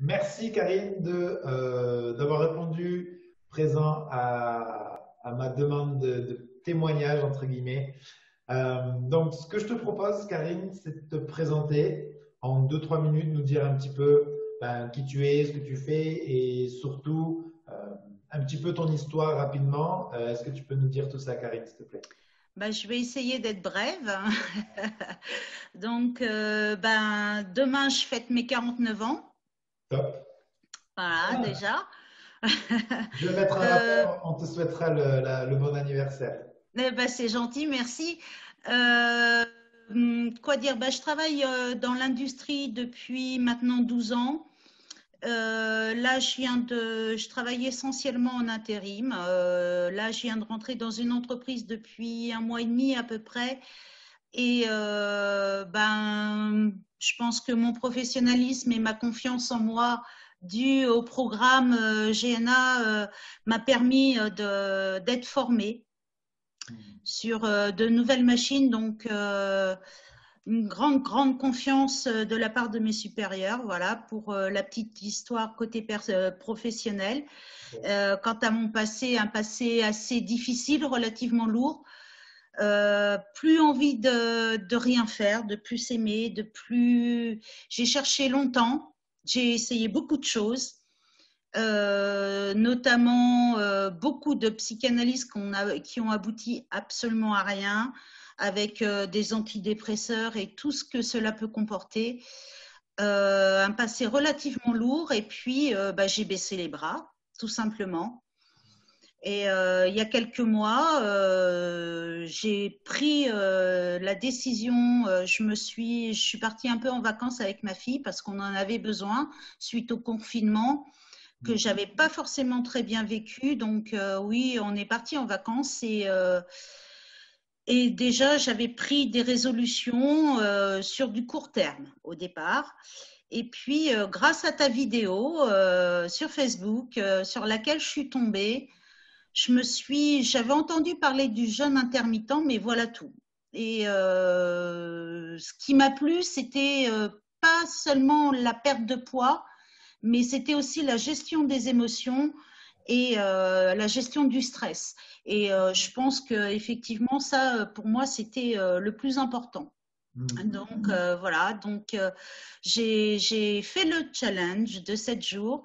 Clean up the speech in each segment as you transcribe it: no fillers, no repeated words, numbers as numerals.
Merci Karine d'avoir répondu présent à ma demande de témoignage, entre guillemets. Donc, ce que je te propose, Karine, c'est de te présenter en deux-trois minutes, nous dire un petit peu qui tu es, ce que tu fais et surtout un petit peu ton histoire rapidement. Est-ce que tu peux nous dire tout ça, Karine, s'il te plaît? Je vais essayer d'être brève. Demain, je fête mes 49 ans. Top. Voilà, Ah, déjà. je vais mettre un Euh, rappel, on te souhaitera le bon anniversaire. c'est gentil, merci. Quoi dire? Je travaille dans l'industrie depuis maintenant 12 ans. Là, je travaille essentiellement en intérim. Là, je viens de rentrer dans une entreprise depuis un mois et demi à peu près. Et je pense que mon professionnalisme et ma confiance en moi, dû au programme GNA, m'a permis d'être formée sur de nouvelles machines. Donc, une grande confiance de la part de mes supérieurs. Voilà pour la petite histoire côté professionnel. Quant à mon passé, un passé assez difficile, relativement lourd. Plus envie de rien faire, de plus s'aimer, de plus. J'ai cherché longtemps, j'ai essayé beaucoup de choses, notamment beaucoup de psychanalyses qui ont abouti absolument à rien, avec des antidépresseurs et tout ce que cela peut comporter. Un passé relativement lourd, et puis j'ai baissé les bras, tout simplement. Et il y a quelques mois, j'ai pris la décision. Je suis partie un peu en vacances avec ma fille parce qu'on en avait besoin suite au confinement que j'avais pas forcément très bien vécu. Donc oui, on est parti en vacances et déjà j'avais pris des résolutions sur du court terme au départ. Et puis grâce à ta vidéo sur Facebook, sur laquelle je suis tombée, j'avais entendu parler du jeûne intermittent, mais voilà tout. Et ce qui m'a plu, c'était pas seulement la perte de poids, mais c'était aussi la gestion des émotions et la gestion du stress. Et je pense que effectivement, ça, pour moi, c'était le plus important. Hmm. Donc voilà, donc j'ai fait le challenge de 7 jours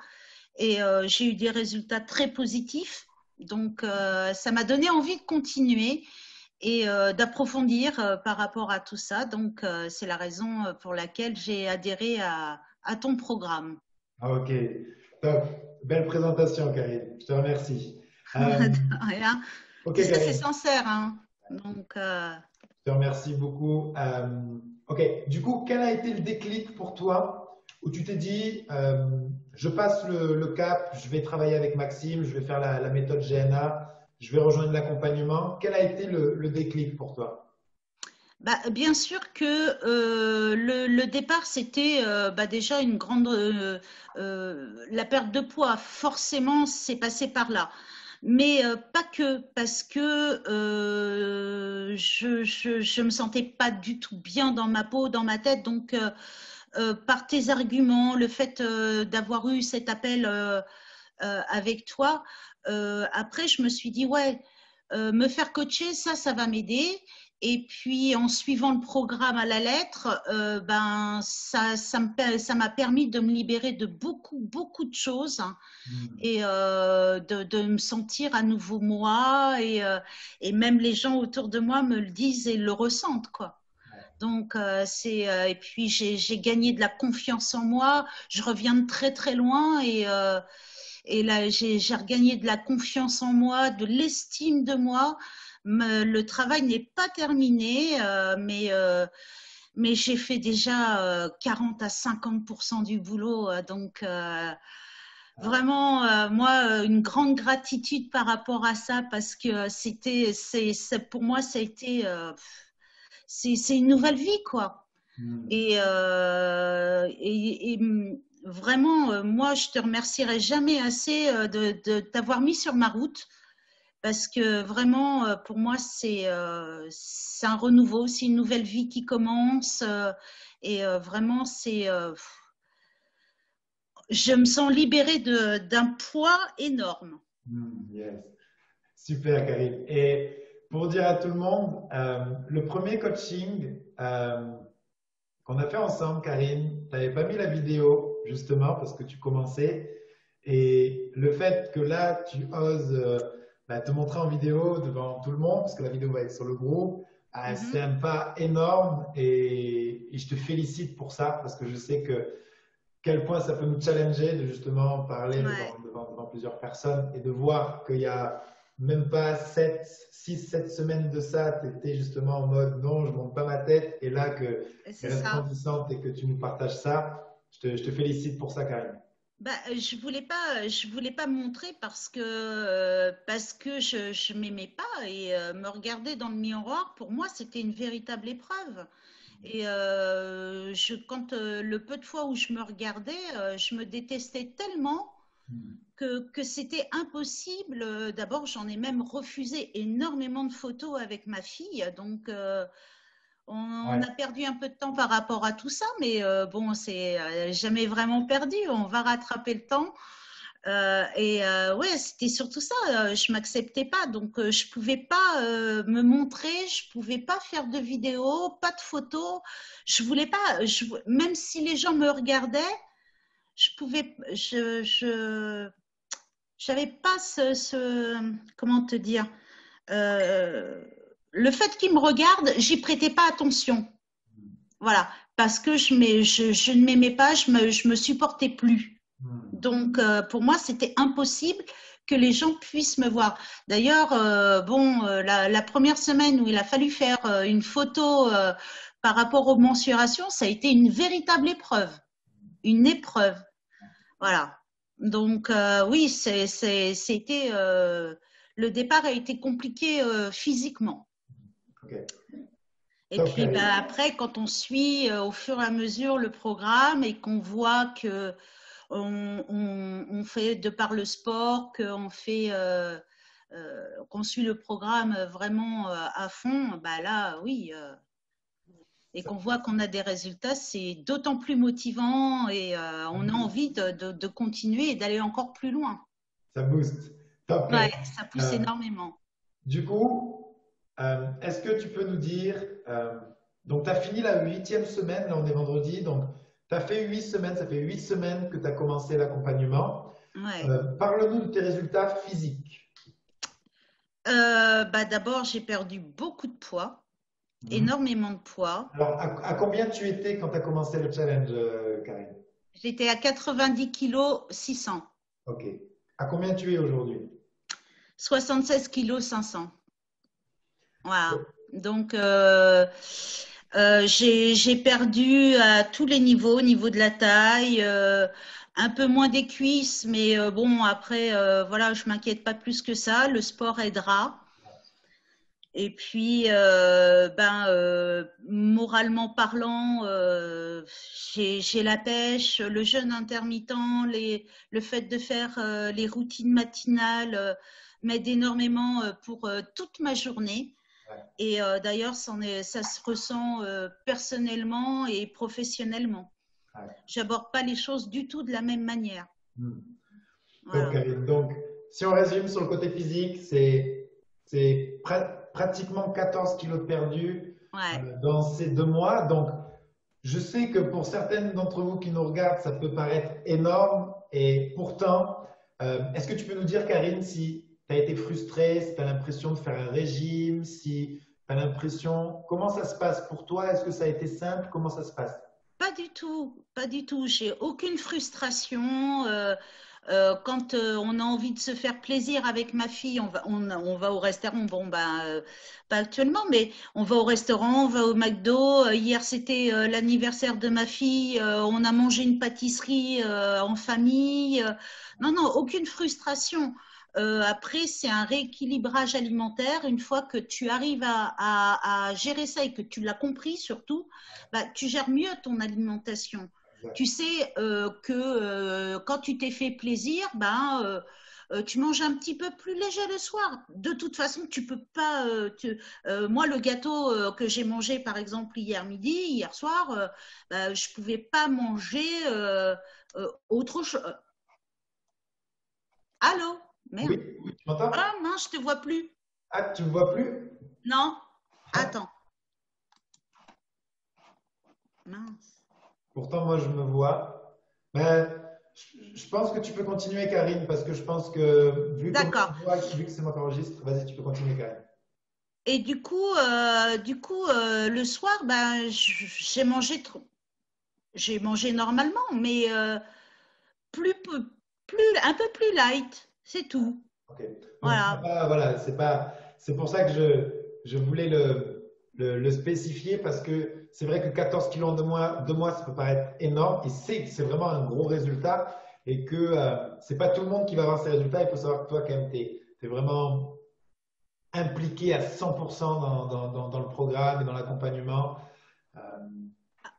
et j'ai eu des résultats très positifs. Donc ça m'a donné envie de continuer et d'approfondir par rapport à tout ça. Donc c'est la raison pour laquelle j'ai adhéré à ton programme. Ah, ok, top. Belle présentation, Karine. Je te remercie. Euh, De rien. ok, Tout ça, c'est Karine, sincère, hein. Donc, je te remercie beaucoup. Ok, du coup, quel a été le déclic pour toi où tu t'es dit, je passe le cap, je vais travailler avec Maxime, je vais faire la méthode GNA, je vais rejoindre l'accompagnement. Quel a été le déclic pour toi? bien sûr que le départ, c'était déjà une grande. La perte de poids, forcément, c'est passé par là. Mais pas que, parce que je me sentais pas du tout bien dans ma peau, dans ma tête. Donc, par tes arguments, le fait d'avoir eu cet appel avec toi, après, je me suis dit, ouais, me faire coacher, ça va m'aider. Et puis, en suivant le programme à la lettre, ça m'a permis de me libérer de beaucoup de choses, hein, Hmm. et de me sentir à nouveau moi. Et même les gens autour de moi me le disent et le ressentent, quoi. Donc, et puis j'ai gagné de la confiance en moi. Je reviens de très très loin et là j'ai regagné de la confiance en moi, de l'estime de moi. Le travail n'est pas terminé, mais j'ai fait déjà 40 à 50% du boulot. Donc, vraiment, moi, une grande gratitude par rapport à ça parce que pour moi, ça a été, c'est une nouvelle vie, quoi. Hmm. Et vraiment, moi, je te remercierai jamais assez de t'avoir mis sur ma route parce que vraiment, pour moi, c'est un renouveau, c'est une nouvelle vie qui commence. Et vraiment, je me sens libérée d'un poids énorme. Yes. Super, Karine. Et pour dire à tout le monde, le premier coaching qu'on a fait ensemble, Karine, tu n'avais pas mis la vidéo justement parce que tu commençais. Et le fait que là, tu oses te montrer en vidéo devant tout le monde, parce que la vidéo va être sur le groupe, c'est un pas énorme et je te félicite pour ça parce que je sais que quel point ça peut nous challenger de justement parler Ouais. devant plusieurs personnes et de voir qu'il y a même pas 6, 7 semaines de ça, tu étais justement en mode non, je ne monte pas ma tête et là que tu C'est ça. resplendissante et que tu nous partages ça, je te félicite pour ça, Karine. Bah, je voulais pas me montrer parce que je m'aimais pas et me regarder dans le miroir, pour moi, c'était une véritable épreuve. Et quand le peu de fois où je me regardais, je me détestais tellement que c'était impossible. D'abord, j'en ai même refusé énormément de photos avec ma fille, donc on Ouais. a perdu un peu de temps par rapport à tout ça, mais bon, c'est jamais vraiment perdu. On va rattraper le temps. Ouais, c'était surtout ça. Je m'acceptais pas, donc je pouvais pas me montrer, je pouvais pas faire de vidéos, pas de photos. Je voulais pas. Même si les gens me regardaient, je pouvais. J'avais pas comment te dire. Euh, le fait qu'ils me regardent, j'y prêtais pas attention. Voilà, parce que je ne m'aimais pas, je me supportais plus. Donc, pour moi, c'était impossible que les gens puissent me voir. D'ailleurs, la première semaine où il a fallu faire une photo par rapport aux mensurations, ça a été une véritable épreuve, une épreuve. Voilà. Donc, oui, c'était le départ a été compliqué physiquement. Ok. Et Top, puis Karine. bah, après, quand on suit au fur et à mesure le programme et qu'on voit que on fait de par le sport, qu'on suit le programme vraiment à fond, bah là, oui, et qu'on voit qu'on a des résultats, c'est d'autant plus motivant et on a envie de continuer et d'aller encore plus loin. Ça booste. Top, Ouais, Karine. ça pousse Euh, énormément. du coup, est-ce que tu peux nous dire, donc tu as fini la 8e semaine, là on est vendredi, donc tu as fait 8 semaines, ça fait 8 semaines que tu as commencé l'accompagnement. Ouais. Parle-nous de tes résultats physiques. Bah d'abord, j'ai perdu beaucoup de poids, Mhm. énormément de poids. Alors, à combien tu étais quand tu as commencé le challenge, Karine? J'étais à 90 kilos 600, Ok. À combien tu es aujourd'hui? 76 kilos 500. Voilà. Donc, j'ai perdu à tous les niveaux, au niveau de la taille, un peu moins des cuisses, mais bon, après, voilà, je m'inquiète pas plus que ça. Le sport aidera. Et puis, moralement parlant, j'ai la pêche, le jeûne intermittent, le fait de faire les routines matinales m'aide énormément pour toute ma journée. Ouais, Et d'ailleurs, ça se ressent personnellement et professionnellement. ouais. J'aborde pas les choses du tout de la même manière. Hmm. Top, Voilà. Karine. Donc, si on résume sur le côté physique, c'est pratiquement 14 kilos de perdus Ouais. dans ces 2 mois. Donc, je sais que pour certaines d'entre vous qui nous regardent, ça peut paraître énorme. Et pourtant, est-ce que tu peux nous dire, Karine, si tu as été frustrée, si tu as l'impression de faire un régime, si tu as l'impression, comment ça se passe pour toi? Est-ce que ça a été simple? Comment ça se passe? Pas du tout, pas du tout. J'ai aucune frustration. Quand on a envie de se faire plaisir avec ma fille, on va au restaurant. Bon, ben, pas actuellement, mais on va au restaurant, on va au McDo. Hier, c'était l'anniversaire de ma fille. On a mangé une pâtisserie en famille. Non, non, aucune frustration. Après, c'est un rééquilibrage alimentaire. Une fois que tu arrives à gérer ça et que tu l'as compris surtout, bah, tu gères mieux ton alimentation. Exact. Tu sais que quand tu t'es fait plaisir, ben, tu manges un petit peu plus léger le soir. De toute façon, tu peux pas. Moi, le gâteau que j'ai mangé, par exemple, hier soir, bah, je pouvais pas manger autre chose. Allô? Oui, Merde. tu m'entends? Ah mince, je te vois plus. Ah, tu me vois plus? Non? Attends. Mince. Pourtant, moi, je me vois. Ben, je pense que tu peux continuer, Karine, parce que je pense que, vu comment tu D'accord. me vois, vu que c'est moi qui enregistre, vas-y, tu peux continuer, Karine. Et le soir, ben, j'ai mangé normalement, mais plus, un peu plus light, c'est tout. Ok. Donc, Voilà. voilà, c'est pour ça que je voulais le spécifier parce que c'est vrai que 14 kilos de mois, ça peut paraître énorme et c'est vraiment un gros résultat et que c'est pas tout le monde qui va avoir ces résultats. Il faut savoir que toi, quand même, tu es vraiment impliqué à 100% dans le programme et dans l'accompagnement. Euh,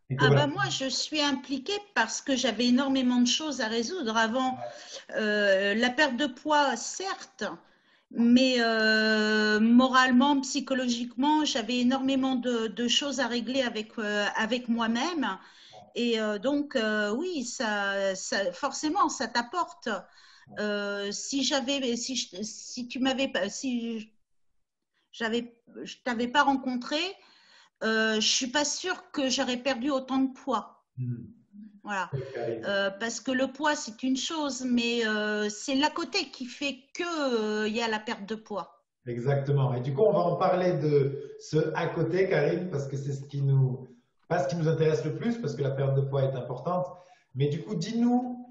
et que Ah voilà. ben moi, je suis impliquée parce que j'avais énormément de choses à résoudre avant. La perte de poids, certes, mais moralement, psychologiquement, j'avais énormément de choses à régler avec moi-même. Et oui, forcément, ça t'apporte. Si tu m'avais pas, si je t'avais pas rencontré, je suis pas sûre que j'aurais perdu autant de poids. Hmm. Voilà. Karine. Parce que le poids, c'est une chose, mais c'est l'à côté qui fait que il y a la perte de poids. Exactement. Et du coup, on va en parler de ce à côté, Karine, parce que c'est pas ce qui nous intéresse le plus, parce que la perte de poids est importante. Mais du coup, dis-nous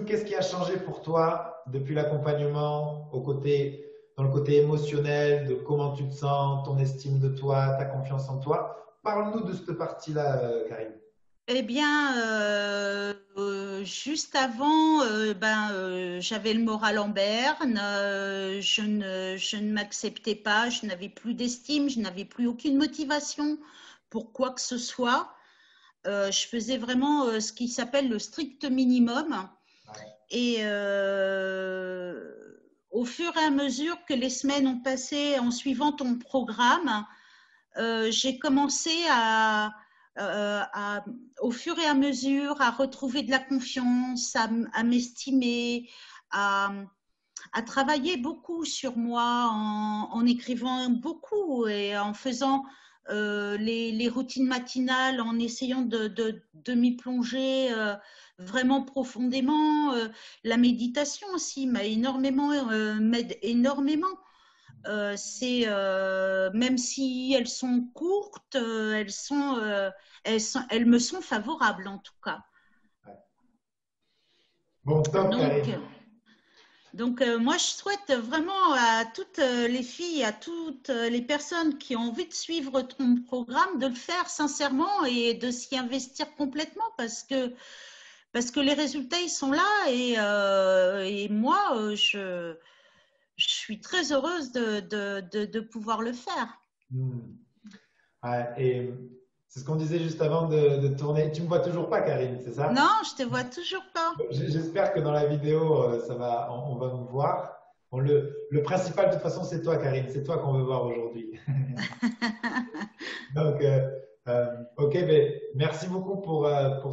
qu'est-ce qui a changé pour toi depuis l'accompagnement dans le côté émotionnel, de comment tu te sens, ton estime de toi, ta confiance en toi. Parle-nous de cette partie-là, Karine. Eh bien, juste avant, j'avais le moral en berne, je ne m'acceptais pas, je n'avais plus d'estime, je n'avais plus aucune motivation pour quoi que ce soit. Je faisais vraiment ce qui s'appelle le strict minimum. Et au fur et à mesure que les semaines ont passé en suivant ton programme, j'ai commencé au fur et à mesure, à retrouver de la confiance, à m'estimer, à, à travailler beaucoup sur moi en écrivant beaucoup et en faisant les routines matinales, en essayant de m'y plonger vraiment profondément. La méditation aussi m'aide énormément. Même si elles sont courtes, elles me sont favorables en tout cas. Bon, top, Donc, Karine. moi, je souhaite vraiment à toutes les filles, à toutes les personnes qui ont envie de suivre ton programme, de le faire sincèrement et de s'y investir complètement parce que les résultats, ils sont là et moi, je suis très heureuse de pouvoir le faire. Hmm. Ouais, et c'est ce qu'on disait juste avant de tourner. Tu me vois toujours pas, Karine, c'est ça? Non, je te vois toujours pas. J'espère que dans la vidéo, on va nous voir. Bon, le principal, de toute façon, c'est toi, Karine. C'est toi qu'on veut voir aujourd'hui. Donc, ok, ben, merci beaucoup pour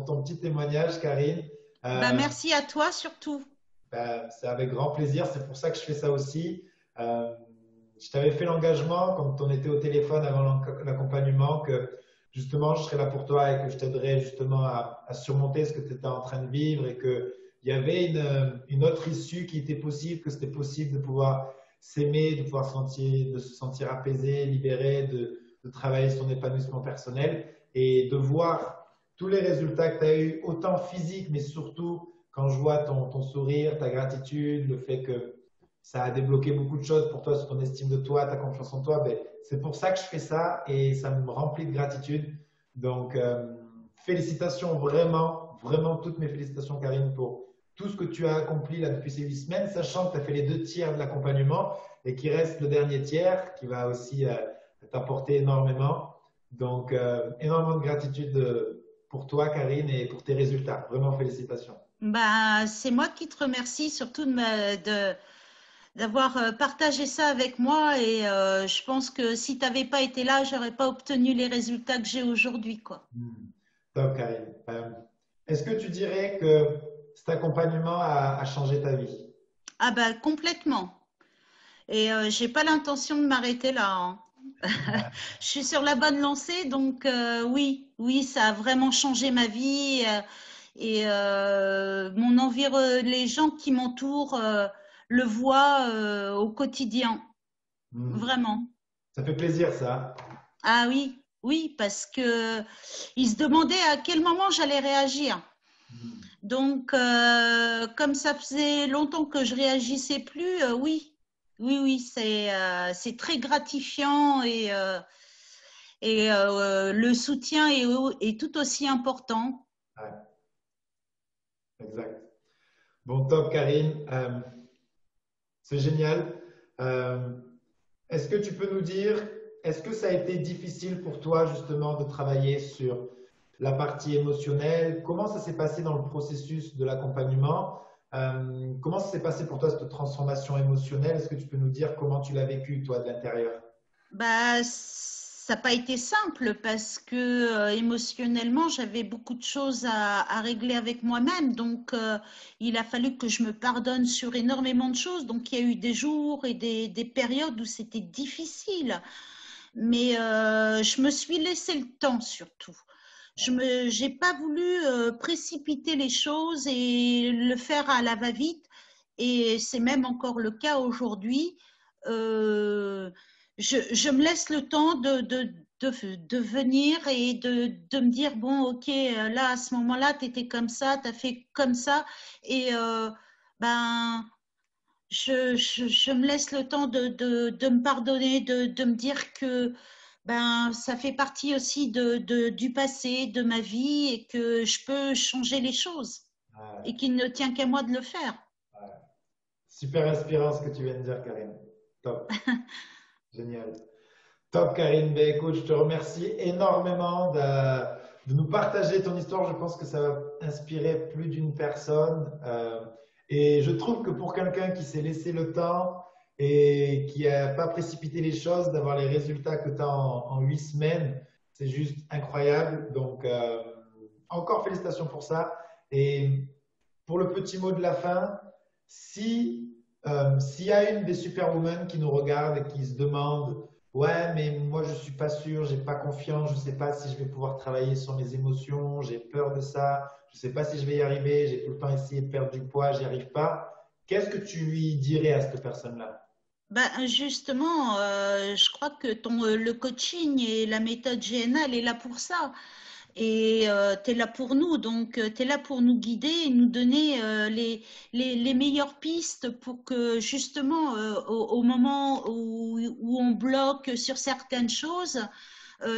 ton petit témoignage, Karine. Bah, Euh, merci à toi surtout. ben, c'est avec grand plaisir. C'est pour ça que je fais ça aussi. Euh, je t'avais fait l'engagement quand on était au téléphone avant l'accompagnement que justement je serais là pour toi et que je t'aiderais justement à surmonter ce que tu étais en train de vivre et qu'il y avait une autre issue qui était possible, que c'était possible de pouvoir s'aimer, de se sentir apaisé, libéré, de travailler son épanouissement personnel et de voir tous les résultats que tu as eu, autant physiques, mais surtout quand je vois ton sourire, ta gratitude, le fait que ça a débloqué beaucoup de choses pour toi sur ton estime de toi, ta confiance en toi. Ben, c'est pour ça que je fais ça et ça me remplit de gratitude. Donc, félicitations vraiment, vraiment toutes mes félicitations, Karine, pour tout ce que tu as accompli là depuis ces 8 semaines, sachant que tu as fait les 2 tiers de l'accompagnement et qu'il reste le dernier tiers qui va aussi t'apporter énormément. Donc, énormément de gratitude pour toi, Karine, et pour tes résultats. Vraiment, félicitations. Ben, c'est moi qui te remercie surtout d'avoir partagé ça avec moi et je pense que si tu n'avais pas été là, j'aurais pas obtenu les résultats que j'ai aujourd'hui, quoi. Hmm. Top, Karine. Est-ce que tu dirais que cet accompagnement a changé ta vie? Ah ben complètement. Et j'ai pas l'intention de m'arrêter là, hein. Je suis sur la bonne lancée, donc oui, oui, ça a vraiment changé ma vie et mon les gens qui m'entourent le voient au quotidien, Hmm. vraiment. Ça fait plaisir, ça. Ah oui, oui, parce que ils se demandaient à quel moment j'allais réagir. Hmm. Donc, comme ça faisait longtemps que je réagissais plus, oui, oui, oui, c'est très gratifiant et le soutien est tout aussi important. Ouais, exact. Bon, top, Karine. C'est génial. Euh, Est-ce que tu peux nous dire, est-ce que ça a été difficile pour toi justement de travailler sur la partie émotionnelle? Comment ça s'est passé dans le processus de l'accompagnement? Comment ça s'est passé pour toi cette transformation émotionnelle? Est-ce que tu peux nous dire comment tu l'as vécu toi de l'intérieur? Bah, ça n'a pas été simple parce que émotionnellement, j'avais beaucoup de choses à régler avec moi-même. Donc, il a fallu que je me pardonne sur énormément de choses. Donc, il y a eu des jours et des périodes où c'était difficile. Mais je me suis laissé le temps surtout. J'ai pas voulu précipiter les choses et le faire à la va-vite. Et c'est même encore le cas aujourd'hui. Euh, je me laisse le temps de venir et de me dire, bon, ok, là, à ce moment-là, tu étais comme ça, tu as fait comme ça. Et ben, je me laisse le temps de me pardonner, de me dire que ben, ça fait partie aussi du passé, de ma vie et que je peux changer les choses et Ouais, qu'il ne tient qu'à moi de le faire. ouais. Super inspirant ce que tu viens de dire, Karine. Top, génial. Top, Karine. Ben, écoute, je te remercie énormément de nous partager ton histoire. Je pense que ça va inspirer plus d'une personne. Et je trouve que pour quelqu'un qui s'est laissé le temps et qui n'a pas précipité les choses, d'avoir les résultats que tu as en 8 semaines, c'est juste incroyable. Donc, encore félicitations pour ça. Et pour le petit mot de la fin, si s'il y a une des superwomen qui nous regarde et qui se demande, ouais, mais moi je suis pas sûr, j'ai pas confiance, je sais pas si je vais pouvoir travailler sur mes émotions, j'ai peur de ça, je sais pas si je vais y arriver, j'ai tout le temps essayé de perdre du poids, j'y arrive pas. Qu'est-ce que tu lui dirais à cette personne-là? Ben, justement, je crois que le coaching et la méthode GNA, elle est là pour ça. Et tu es là pour nous, donc tu es là pour nous guider et nous donner les meilleures pistes pour que justement au moment où on bloque sur certaines choses,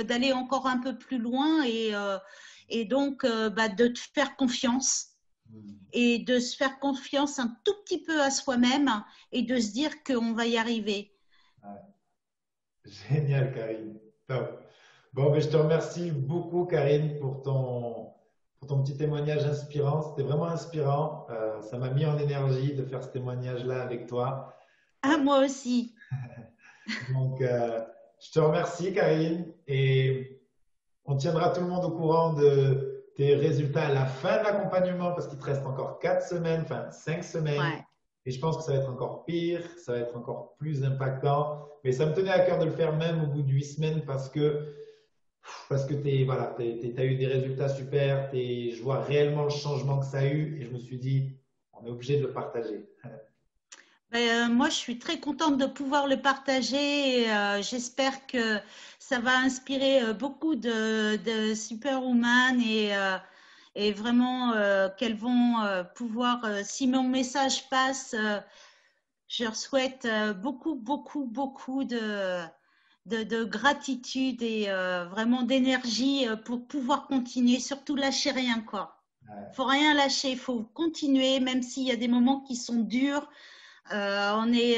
d'aller encore un peu plus loin et donc bah, de te faire confiance Hmm. et de se faire confiance un tout petit peu à soi-même et de se dire qu'on va y arriver. Ouais. Génial, Karine. Top. Bon, ben, je te remercie beaucoup, Karine, pour ton petit témoignage inspirant. C'était vraiment inspirant. Ça m'a mis en énergie de faire ce témoignage-là avec toi. Ah, moi aussi. Donc, je te remercie, Karine, et on tiendra tout le monde au courant de tes résultats à la fin de l'accompagnement parce qu'il te reste encore 4 semaines, enfin 5 semaines. Ouais. Et je pense que ça va être encore pire, ça va être encore plus impactant. Mais ça me tenait à cœur de le faire même au bout de 8 semaines parce que voilà, t'as eu des résultats super, je vois réellement le changement que ça a eu et je me suis dit, on est obligé de le partager. Ben, moi, je suis très contente de pouvoir le partager. Et, j'espère que ça va inspirer beaucoup de superwoman et vraiment qu'elles vont pouvoir, si mon message passe, je leur souhaite beaucoup, beaucoup, beaucoup de gratitude et vraiment d'énergie pour pouvoir continuer. Surtout lâcher rien, quoi. Ouais, Faut rien lâcher, il faut continuer, même s'il y a des moments qui sont durs. Il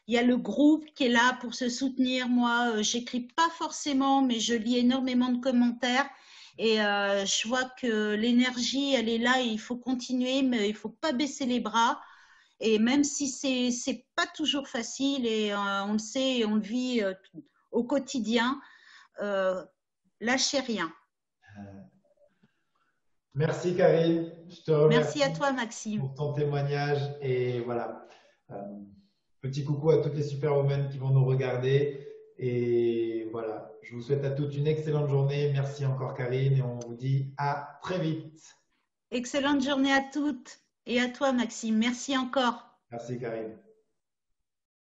y a le groupe qui est là pour se soutenir. Moi, j'écris pas forcément, mais je lis énormément de commentaires Et je vois que l'énergie, elle est là et il faut continuer, mais il faut pas baisser les bras. Et même si c'est pas toujours facile et on le sait, on le vit au quotidien, euh, lâchez rien. Merci Karine, je te Merci à remercie toi, Maxime. pour ton témoignage et voilà. Euh, Petit coucou à toutes les superwomen qui vont nous regarder et voilà, je vous souhaite à toutes une excellente journée. Merci encore Karine et on vous dit à très vite. Excellente journée à toutes et à toi, Maxime. Merci encore. Merci Karine.